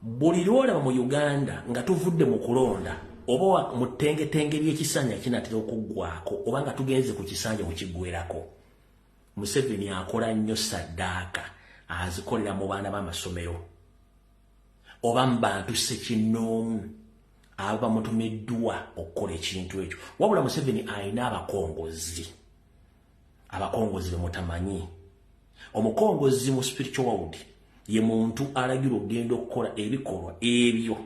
buli lwolaba mu Uganda nga tuvudde mu kulonda oba mu ttengetenge ly'ekisanja kinatera okuggwako oba nga tugenze ku kisanja mukiggwerako, Museveni akola nnyo saddaaka azikolera mu baana b'amasomero oba mu bantu ssekinnoomu aba mutumiddwa okukola ekintu ekyo. Wabula Museveni alina abakongozi be mutamanyi. Omukongozi mu spiritual world ye muntu alagira ogenda okukola ebikolwa ebyo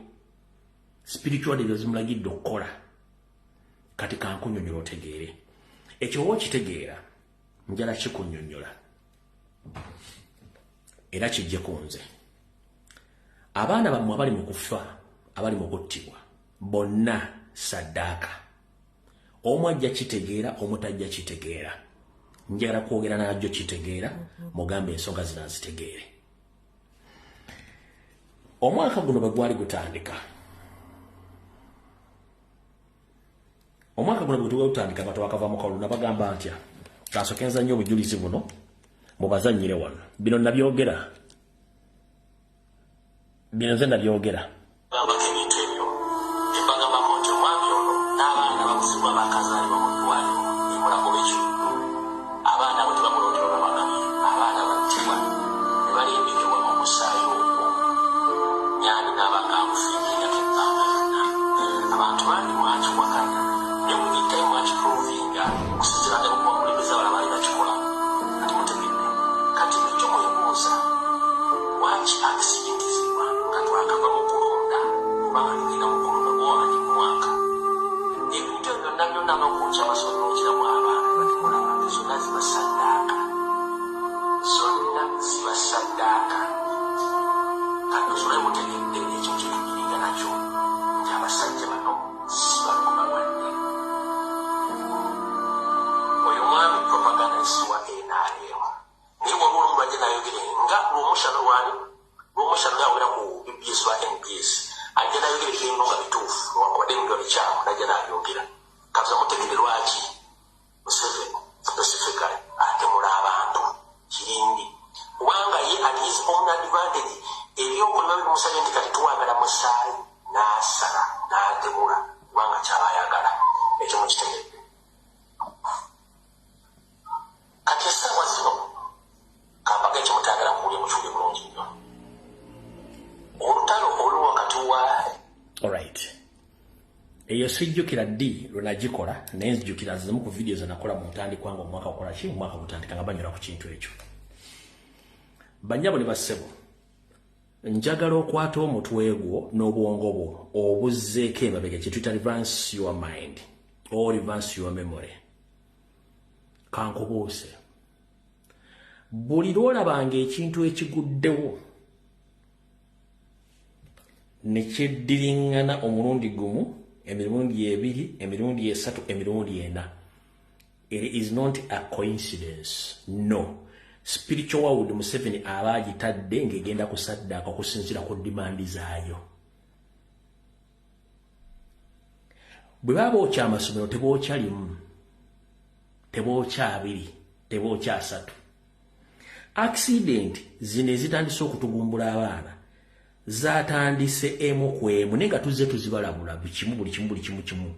spiritual ebyo zimulagidde okukola. Kati kankunyonnyola otegeere ekyo oba okitegeera njala kikunnyonnyola era kijje kunze. Abaana bammwe abali mu kufa abali mu kuttibwa bonna saddaaka, omu ajja kitegeera omutajja kitegeera. Njagala kwogera najjo kitegeera mugambe ensonga zino azitegeere. Omwaka guno bwe gwali gutandika, nga twakava mu kalulu nabagamba ntya kasokenza nnyo obujulizi buno mubazannyire wano. Bino nabyogera, bino nze nabyogera. Ebintu ebyo ebagamba nti omwami ono n'abaana bakuzibwa bakazaalibwa mu ddwaliro ekolago b'ekitundu, abaana bwe tebamulondera babagabye, abaana battibwa ne balimbikibwa omusaayi ogwo nyani n'abakamufiirira ebbanga lyonna. Abantu bangi mwakiwakanya ne mubiddayo mwakipruvinga okusinziira ne kubakulembeza abala baali bakikola. Kati mutegedde, kati ekyo mwebuuza lwaki akisidingizibwa nga twakava mu kulonda kubanga tugenda mu kulonda gwowamanyi mu mwaka. Ebintu ebyo byonna byonna abakuuki amasomero okiramu abaana batikola bange zonna zibasaddaaka, zonna zibasaddaaka. Kati ozole mutegedde ekyo kyetunyiriga nakyo nti abasajja bano si baloma wadde. Oyo mwami propaganda esiwa enaayewa naye waliwo olumu bajja nayogere nga lwomushano lwani lwomushano nayogera ku BBS wa NBS ajja nayogera ebintu nga bituufu newankubadde ebintu bikyamu najja nabyogera. Kabuza mutegere lwaki Museveni specifically atemula abantu kirindi kubanga ye at his own advantage ebyokulima bimusabye nti kati tuwagala musaayi n'asala n'atemula kubanga kyaba ayagala. Ekyo mukitegedde. Kati essaawa zino kambaga ekimutagala kuwulya mukiwulye bulungi nnyo olutalo olu wakati wa alright. Eyo sijjukira ddi lwe nagikola naye nzijjukira zimu ku video ze nakola mu ntandikwa nga omwaka gukola ki omwaka gutandika nga banyura ku kintu ekyo. Bannyabo ne bassebo, njagala okwata omutwe gwo n'obwongo bwo obuzzeeko emabega kye tuyita reverse your mind or reverse your memory. Kankubuuse, buli lwolabanga ekintu ekiguddewo ne kyeddiringana omulundi gumu, emirundi ebiri, emirundi esatu, emirundi ena, it is not a coincidence. No. Spiritual world Museveni aba agitadde ng'egenda kusaddaaka okusinziira ku dimandi zaayo. Bwe baba bookya amasomero tebookya limu, tebookya abiri, tebookya asatu. Accident zino ezitandise okutugumbula abaana zatandise emu ku emu naye nga tuzze tuzibalabula buli kimu.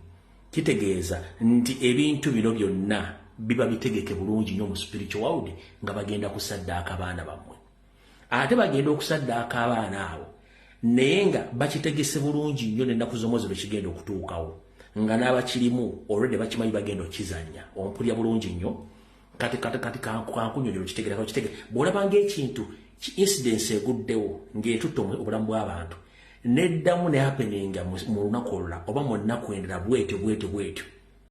Kitegeeza nti ebintu bino byonna biba bitegeke bulungi nnyo mu spiritual world nga bagenda kusaddaaka abaana bammwe. Ate bagenda okusaddaaka abaana abo naye nga bakitegese bulungi nnyo n'ennaku z'omwezi lwe kigenda okutuukawo nga n'abakirimu already bakimanyi bagenda okizannya. Ompulya bulungi nnyo. Kati kankunyonnyola kitegeera bw'olabanga ekintu incidence eguddewo ng'etutta obulamu bw'abantu neddamu ne happeninga mu lunaku olulala oba mu nnaku endala bwetyo